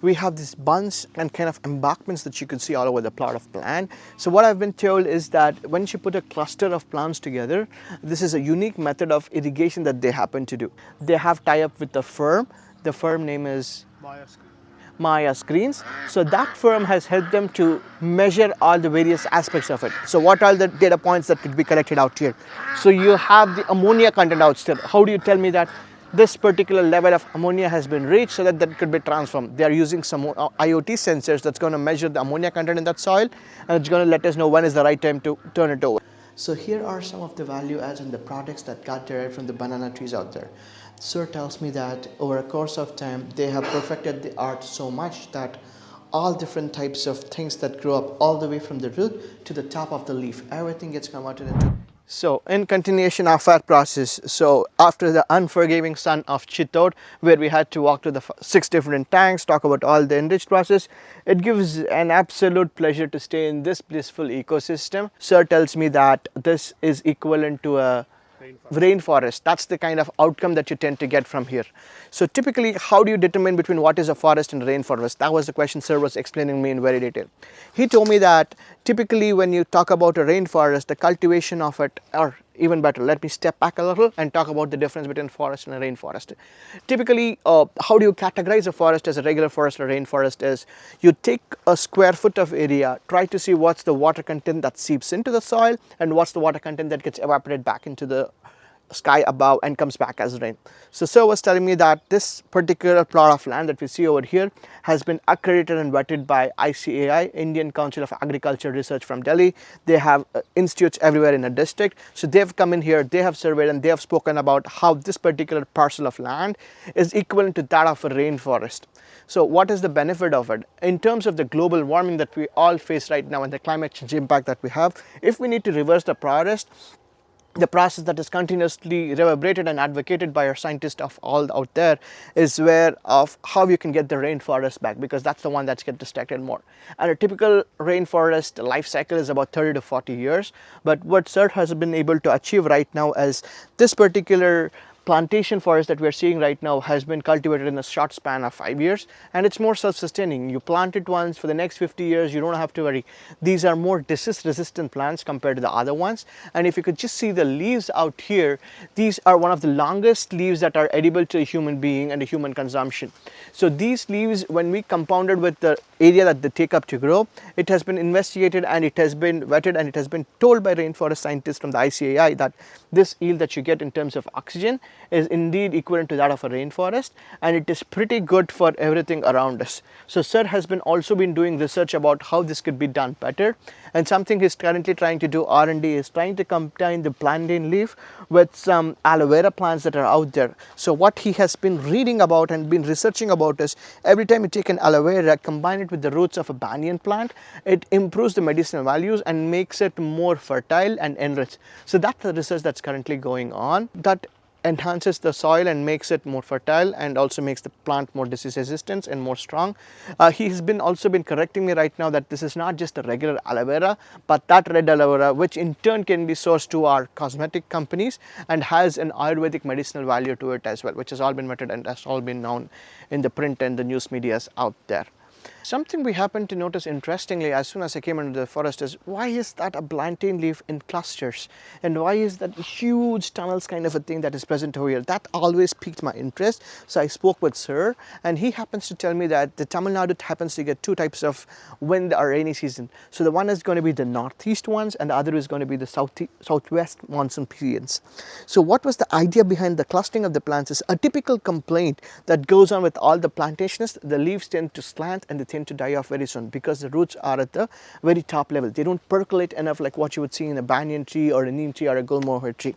we have these bunds and kind of embankments that you can see all over the plot of land. So what I've been told is that when you put a cluster of plants together, this is a unique method of irrigation that they happen to do. They have tie-up with the firm. The firm name is Maya Screens. So that firm has helped them to measure all the various aspects of it. So what are the data points that could be collected out here? So you have the ammonia content out there. How do you tell me that this particular level of ammonia has been reached so that that could be transformed? They are using some IoT sensors that's going to measure the ammonia content in that soil, and it's going to let us know when is the right time to turn it over. So here are some of the value adds and the products that got derived from the banana trees out there. Sir tells me that over a course of time they have perfected the art so much that all different types of things that grow up all the way from the root to the top of the leaf, everything gets converted into. So in continuation of our process, so after the unforgiving sun of Chittode, where we had to walk to the 6 different tanks, talk about all the enriched process, it gives an absolute pleasure to stay in this blissful ecosystem. Sir tells me that this is equivalent to a rainforest. That's the kind of outcome that you tend to get from here. So typically, how do you determine between what is a forest and a rainforest? That was the question sir was explaining me in very detail. He told me that typically when you talk about a rainforest, the cultivation of it, or even better, let me step back a little and talk about the difference between forest and a rainforest. Typically, how do you categorize a forest as a regular forest or rainforest is you take a square foot of area, try to see what's the water content that seeps into the soil and what's the water content that gets evaporated back into the sky above and comes back as rain. So sir was telling me that this particular plot of land that we see over here has been accredited and vetted by ICAI, Indian Council of Agriculture Research from Delhi. They have institutes everywhere in the district. So they've come in here, they have surveyed and they have spoken about how this particular parcel of land is equivalent to that of a rainforest. So what is the benefit of it? In terms of the global warming that we all face right now and the climate change impact that we have, if we need to reverse the process that is continuously reverberated and advocated by our scientists of all out there is where of how you can get the rainforest back, because that's the one that's get distracted more. And a typical rainforest life cycle is about 30 to 40 years. But what sir has been able to achieve right now is this particular plantation forest that we're seeing right now has been cultivated in a short span of 5 years, and it's more self-sustaining. You plant it once, for the next 50 years you don't have to worry. These are more disease resistant plants compared to the other ones. And if you could just see the leaves out here, these are one of the longest leaves that are edible to a human being and a human consumption. So these leaves, when we compounded with the area that they take up to grow, it has been investigated and it has been vetted and it has been told by rainforest scientists from the ICAI that this yield that you get in terms of oxygen is indeed equivalent to that of a rainforest, and it is pretty good for everything around us. So sir has been also been doing research about how this could be done better, and something he's currently trying to do R&D is trying to combine the plantain leaf with some aloe vera plants that are out there. So what he has been reading about and been researching about is every time you take an aloe vera, combine it with the roots of a banyan plant, it improves the medicinal values and makes it more fertile and enriched. So that's the research that's currently going on that enhances the soil and makes it more fertile and also makes the plant more disease resistant and more strong. He has been also been correcting me right now that this is not just a regular aloe vera, but that red aloe vera, which in turn can be sourced to our cosmetic companies and has an Ayurvedic medicinal value to it as well, which has all been vetted and has all been known in the print and the news medias out there. Something we happened to notice interestingly as soon as I came into the forest is why is that a plantain leaf in clusters, and why is that huge tunnels kind of a thing that is present over here? That always piqued my interest. So I spoke with sir and he happens to tell me that the Tamilnadu happens to get two types of wind or rainy season. So the one is going to be the northeast ones and the other is going to be the southwest monsoon periods. So what was the idea behind the clustering of the plants is a typical complaint that goes on with all the plantationists. The leaves tend to slant and they tend to die off very soon because the roots are at the very top level. They don't percolate enough like what you would see in a banyan tree or a neem tree or a gulmohar tree.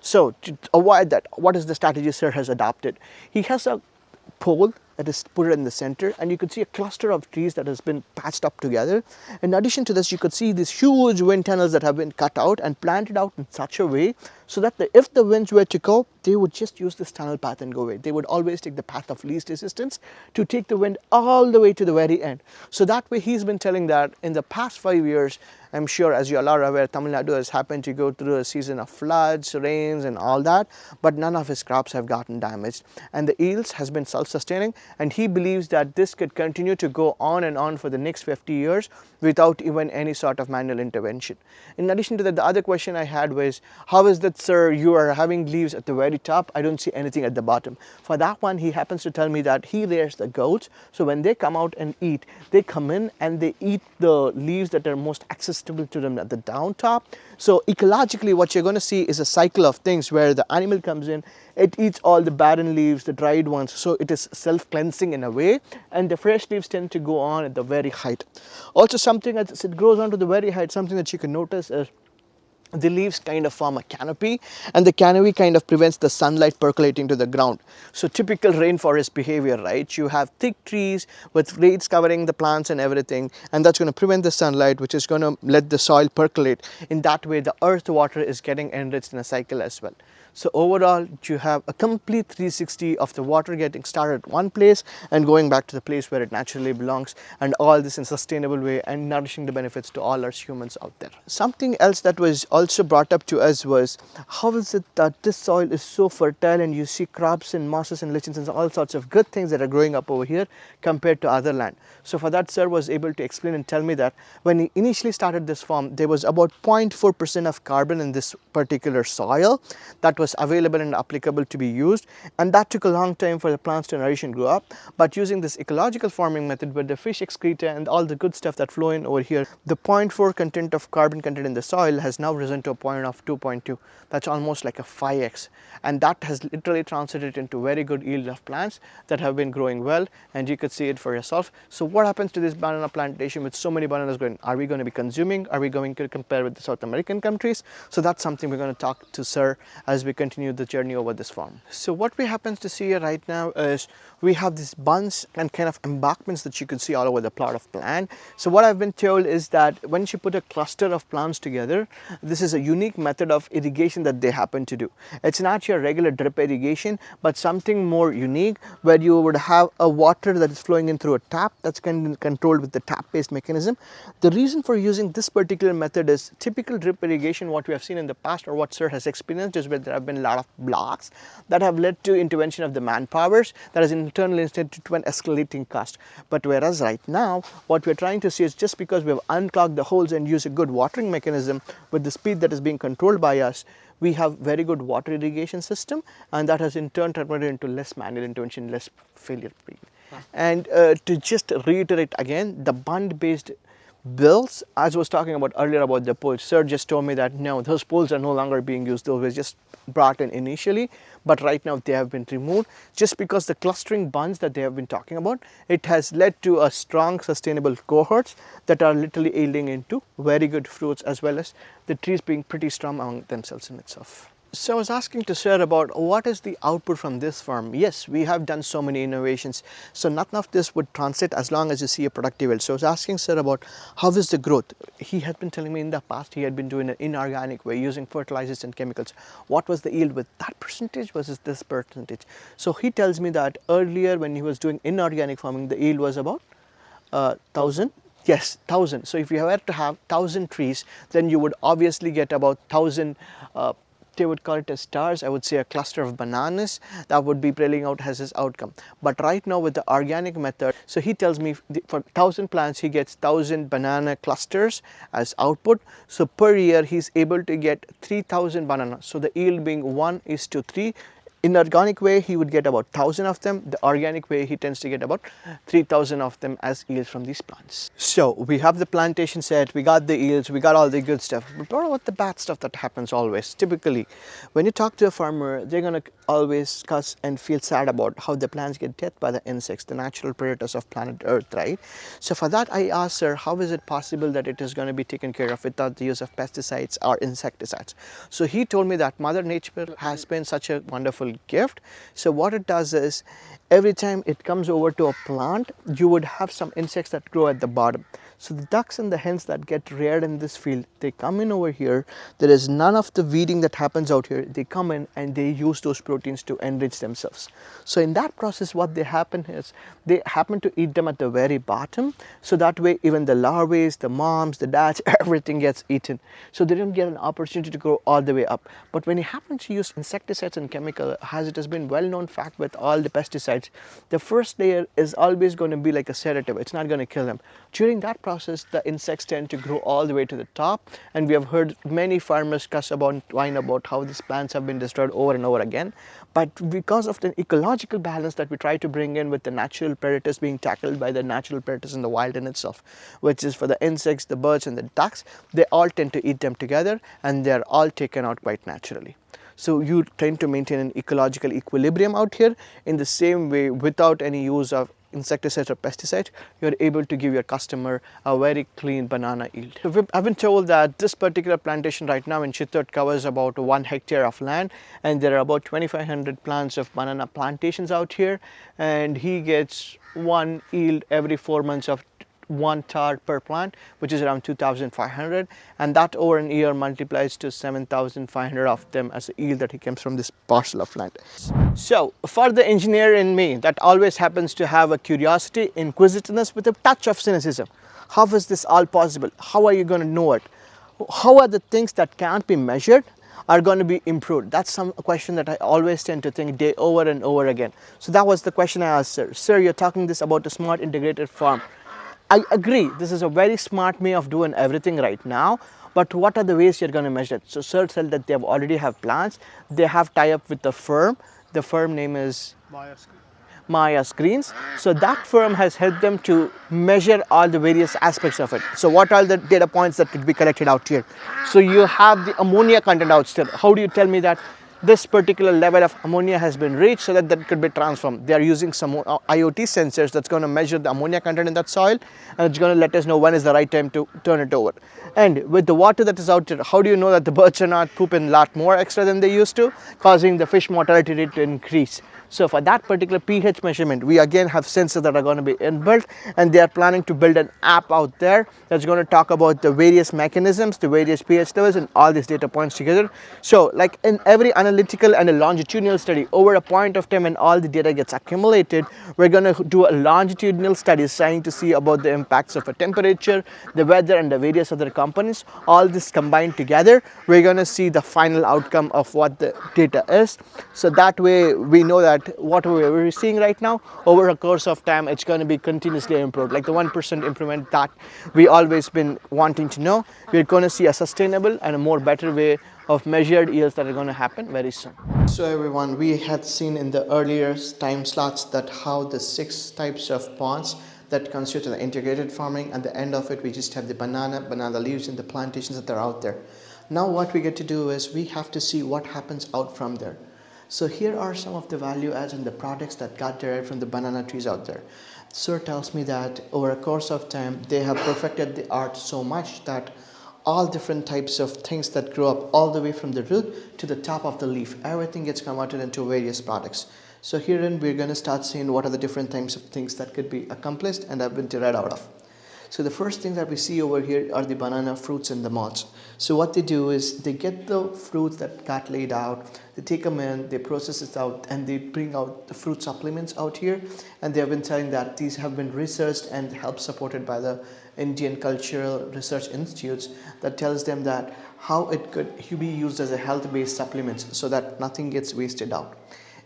So to avoid that, what is the strategy sir has adopted? He has a pole that is put in the center, and you could see a cluster of trees that has been patched up together. In addition to this, you could see these huge wind tunnels that have been cut out and planted out in such a way so that if the winds were to go, they would just use this tunnel path and go away. They would always take the path of least resistance to take the wind all the way to the very end. So that way he's been telling that in the past 5 years, I'm sure as you all are aware, Tamilnadu has happened to go through a season of floods, rains and all that, but none of his crops have gotten damaged and the yields has been self-sustaining, and he believes that this could continue to go on and on for the next 50 years without even any sort of manual intervention. In addition to that, the other question I had was, how is that, sir, you are having leaves at the very top? I don't see anything at the bottom. For that one, he happens to tell me that he rears the goats, so when they come out and eat, they come in and they eat the leaves that are most accessible to them at the down top. So ecologically, what you're going to see is a cycle of things where the animal comes in, it eats all the barren leaves, the dried ones, so it is self-cleansing in a way, and the fresh leaves tend to go on at the very height. Also, something as it grows on to the very height, something that you can notice is the leaves kind of form a canopy, and the canopy kind of prevents the sunlight percolating to the ground. So typical rainforest behavior, right? You have thick trees with reeds covering the plants and everything, and that's going to prevent the sunlight, which is going to let the soil percolate. In that way, the earth water is getting enriched in a cycle as well. So overall, you have a complete 360 of the water getting started at one place and going back to the place where it naturally belongs, and all this in a sustainable way and nourishing the benefits to all us humans out there. Something else that was also brought up to us was, how is it that this soil is so fertile and you see crops and mosses and lichens and all sorts of good things that are growing up over here compared to other land? So for that, sir was able to explain and tell me that when he initially started this farm, there was about 0.4% of carbon in this particular soil that was available and applicable to be used, and that took a long time for the plants to nourish and grow up. But using this ecological farming method with the fish excreta and all the good stuff that flow in over here, the 0.4 content of carbon content in the soil has now risen to a point of 2.2. That's almost like a 5x, and that has literally translated into very good yield of plants that have been growing well, and you could see it for yourself. So what happens to this banana plantation with so many bananas growing? Are we going to be consuming? Are we going to compare with the South American countries? So that's something we're going to talk to sir as we continue the journey over this farm. So what we happen to see here right now is we have these bunds and kind of embankments that you can see all over the plot of land. So what I've been told is that when you put a cluster of plants together, this is a unique method of irrigation that they happen to do. It's not your regular drip irrigation, but something more unique where you would have a water that is flowing in through a tap that's controlled with the tap based mechanism. The reason for using this particular method is typical drip irrigation, what we have seen in the past or what sir has experienced, is where there have been a lot of blocks that have led to intervention of the manpowers that has in turn led to an escalating cost. But whereas right now what we're trying to see is, just because we have unclogged the holes and use a good watering mechanism with the speed that is being controlled by us, we have very good water irrigation system, and that has in turn converted into less manual intervention, less failure free. And to just reiterate again, the bund based bills, as I was talking about earlier about the poles, sir just told me that no, those poles are no longer being used. Those were just brought in initially, but right now they have been removed just because the clustering bunds that they have been talking about, it has led to a strong sustainable cohorts that are literally yielding into very good fruits, as well as the trees being pretty strong among themselves in itself. So I was asking to sir about what is the output from this farm. Yes, we have done so many innovations, so nothing of this would translate as long as you see a productive yield. So I was asking sir about how is the growth. He had been telling me in the past he had been doing an inorganic way using fertilizers and chemicals. What was the yield with that percentage versus this percentage? So he tells me that earlier when he was doing inorganic farming, the yield was about 1,000. Yes, 1,000. So if you were to have 1,000 trees, then you would obviously get about 1,000 they would call it as stars, I would say a cluster of bananas that would be prailing out as his outcome. But right now with the organic method, so he tells me for 1,000 plants he gets 1,000 banana clusters as output. So per year he's able to get 3,000 bananas. So the yield being 1:3. In the organic way, he would get about 1,000 of them. The organic way, he tends to get about 3,000 of them as yields from these plants. So we have the plantation set, we got the yields, we got all the good stuff. But what about the bad stuff that happens always? Typically, when you talk to a farmer, they're going to always cuss and feel sad about how the plants get dead by the insects, the natural predators of planet Earth, right? So for that, I asked sir, how is it possible that it is going to be taken care of without the use of pesticides or insecticides? So he told me that Mother Nature has been such a wonderful gift. So what it does is, every time it comes over to a plant, you would have some insects that grow at the bottom. So the ducks and the hens that get reared in this field, they come in over here. There is none of the weeding that happens out here. They come in and they use those proteins to enrich themselves. So in that process, what they happen is they happen to eat them at the very bottom. So that way, even the larvae, the moms, the dads, everything gets eaten. So they don't get an opportunity to grow all the way up. But when you happen to use insecticides and chemical, as it has been well known fact with all the pesticides, the first layer is always going to be like a sedative. It's not going to kill them. During that process, the insects tend to grow all the way to the top, and we have heard many farmers whine about how these plants have been destroyed over and over again. But because of the ecological balance that we try to bring in with the natural predators being tackled by the natural predators in the wild in itself, which is for the insects, the birds and the ducks, they all tend to eat them together and they are all taken out quite naturally. So you tend to maintain an ecological equilibrium out here. In the same way, without any use of insecticides or pesticides, you are able to give your customer a very clean banana yield. I've been told that this particular plantation right now in Chittode covers about 1 hectare of land, and there are about 2,500 plants of banana plantations out here, and he gets one yield every 4 months of 1 tart per plant, which is around 2,500, and that over an year multiplies to 7,500 of them as a yield that he comes from this parcel of land. So for the engineer in me that always happens to have a curiosity, inquisitiveness with a touch of cynicism, how is this all possible? How are you going to know it? How are the things that can't be measured are going to be improved? That's some question that I always tend to think day over and over again. So that was the question I asked sir. Sir, you're talking this about a smart integrated farm. I agree, this is a very smart way of doing everything right now, but what are the ways you're going to measure it? So sir said that they already have plans, they have tie-up with the firm name is Maya Screens. So that firm has helped them to measure all the various aspects of it. So what are the data points that could be collected out here? So you have the ammonia content out here. How do you tell me that this particular level of ammonia has been reached so that that could be transformed? They are using some IoT sensors that's going to measure the ammonia content in that soil, and it's going to let us know when is the right time to turn it over. And with the water that is out there, how do you know that the birds are not pooping a lot more extra than they used to, causing the fish mortality rate to increase? So for that particular pH measurement, we again have sensors that are going to be inbuilt, and they are planning to build an app out there that's going to talk about the various mechanisms, the various pH levels, and all these data points together. So like in every analytical and a longitudinal study, over a point of time when all the data gets accumulated, we're going to do a longitudinal study trying to see about the impacts of a temperature, the weather, and the various other components. All this combined together, we're going to see the final outcome of what the data is. So that way we know that what we're seeing right now, over a course of time, it's going to be continuously improved. Like the 1% improvement that we always been wanting to know, we're going to see a sustainable and a more better way of measured yields that are going to happen very soon. So everyone, we had seen in the earlier time slots that how the 6 types of ponds that constitute the integrated farming, at the end of it we just have the banana leaves and the plantations that are out there. Now what we get to do is we have to see what happens out from there. So here are some of the value adds and the products that got derived from the banana trees out there. Sir tells me that over a course of time they have perfected the art so much that all different types of things that grow up all the way from the root to the top of the leaf, everything gets converted into various products. So herein we're going to start seeing what are the different types of things that could be accomplished and have been derived out of. So the first thing that we see over here are the banana fruits and the mods. So what they do is they get the fruits that got laid out, they take them in, they process it out, and they bring out the fruit supplements out here. And they have been telling that these have been researched and help supported by the Indian Cultural Research Institutes that tells them that how it could be used as a health-based supplements so that nothing gets wasted out.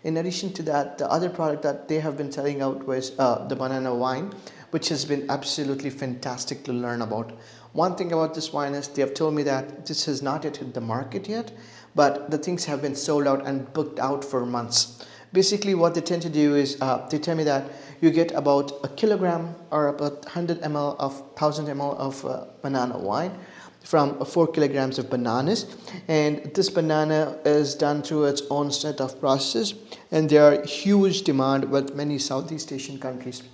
In addition to that, the other product that they have been telling out was the banana wine, which has been absolutely fantastic to learn about. One thing about this wine is they have told me that this has not yet hit the market yet, but the things have been sold out and booked out for months. Basically what they tend to do is they tell me that you get about a kilogram or about 100 ml of 1000 ml of banana wine from 4 kilograms of bananas, and this banana is done through its own set of processes, and there are huge demand with many Southeast Asian countries.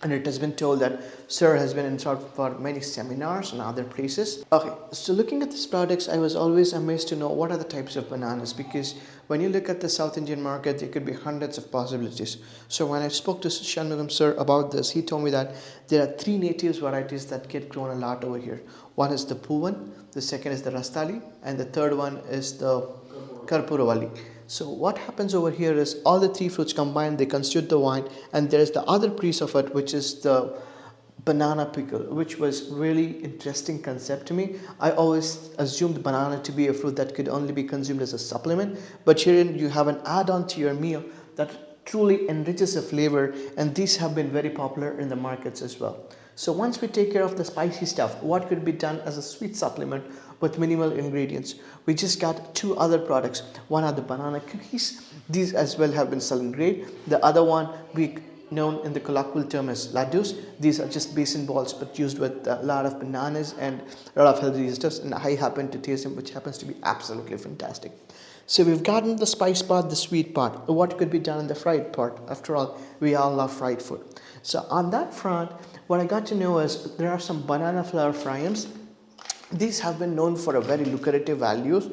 And it has been told that Sir has been involved for many seminars and other places. Okay, so looking at these products, I was always amazed to know what are the types of bananas, because when you look at the South Indian market, there could be hundreds of possibilities. So when I spoke to Shanmugam Sir about this, he told me that there are 3 native varieties that get grown a lot over here. One is the Puvan, the second is the Rastali, and the third one is the Karpuravali. So what happens over here is all the 3 fruits combined, they constitute the wine, and there is the other piece of it, which is the banana pickle, which was really interesting concept to me. I always assumed banana to be a fruit that could only be consumed as a supplement, but here you have an add-on to your meal that truly enriches the flavor, and these have been very popular in the markets as well. So once we take care of the spicy stuff, what could be done as a sweet supplement with minimal ingredients? We just got 2 other products. One are the banana cookies. These as well have been selling great. The other one we known in the colloquial term as laddus. These are just basin balls but used with a lot of bananas and a lot of healthy stuff, and I happen to taste them, which happens to be absolutely fantastic. So we've gotten the spice part, the sweet part. What could be done in the fried part? After all, we all love fried food. So on that front, what I got to know is there are some banana flour fryams. These have been known for a very lucrative values,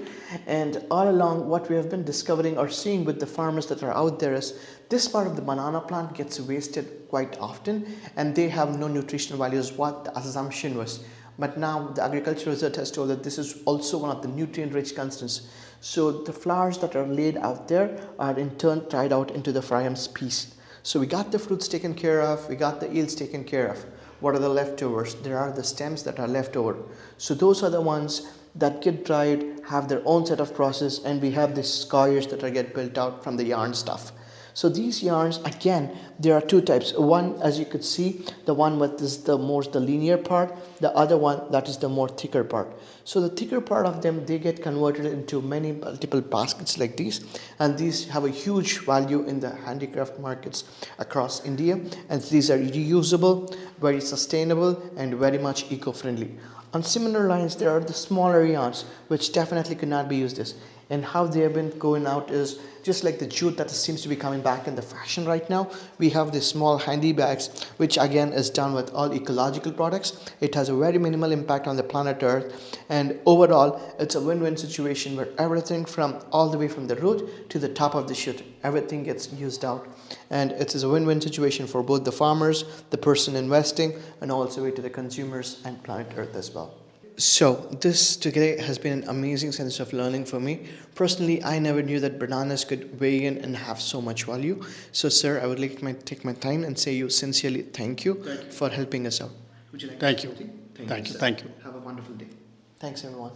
and all along what we have been discovering or seeing with the farmers that are out there is this part of the banana plant gets wasted quite often, and they have no nutritional values, what the assumption was. But now the agricultural research has told that this is also one of the nutrient rich constants. So the flours that are laid out there are in turn tried out into the fryam's piece. So we got the fruits taken care of, we got the yields taken care of. What are the leftovers? There are the stems that are left over. So those are the ones that get dried, have their own set of process, and we have these scours that are get built out from the yarn stuff. So these yarns, again, there are 2 types. One, as you could see, the one with is the linear part, the other one that is the more thicker part. So the thicker part of them, they get converted into many multiple baskets like these, and these have a huge value in the handicraft markets across India, and these are reusable, very sustainable, and very much eco-friendly. On similar lines, there are the smaller yarns which definitely could not be used this, and how they have been going out is just like the jute that seems to be coming back in the fashion right now. We have these small handy bags, which again is done with all ecological products. It has a very minimal impact on the planet Earth, and overall it's a win-win situation where everything from all the way from the root to the top of the shoot, everything gets used out, and it is a win-win situation for both the farmers, the person investing, and also to the consumers and planet Earth as well. So this today has been an amazing sense of learning for me. Personally, I never knew that bananas could weigh in and have so much value. So sir, I would like to take my time and say you sincerely thank you for helping us out. Would you like Thank to you. say something? Thank you. Sir. Thank you. Have a wonderful day. Thanks everyone.